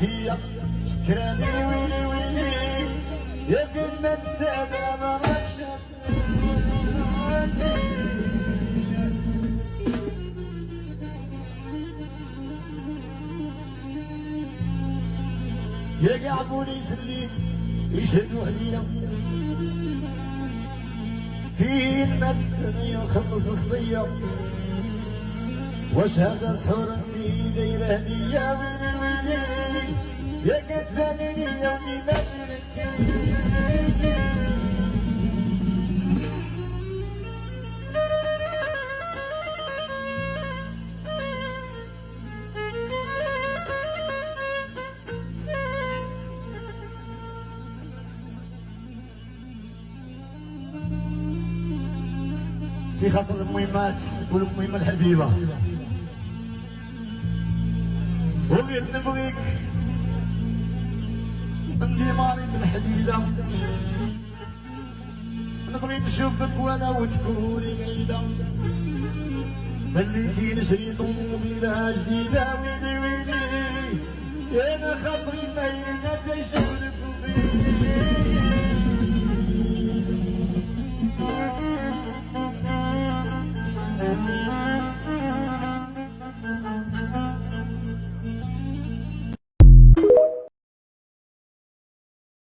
انتيا شكراني ويلي ويلي يا كلمة السلام راك يا قاع بوليس اللي يشهدوا عليا فين ما تستني وخلص الخطية واش هذا سحور انتي دايره ليا ويلي ويلي يا كتباني يا ودي ما درتي في خاطر المهمات والمهمة الحبيبة وغير نبغيك عندي مريض الحديدة نبغي نشوفك وانا وتكوني بعيدة خليتيني شري طوموبيلة جديدة ويلي ويلي يا انا خاطري ما يناديش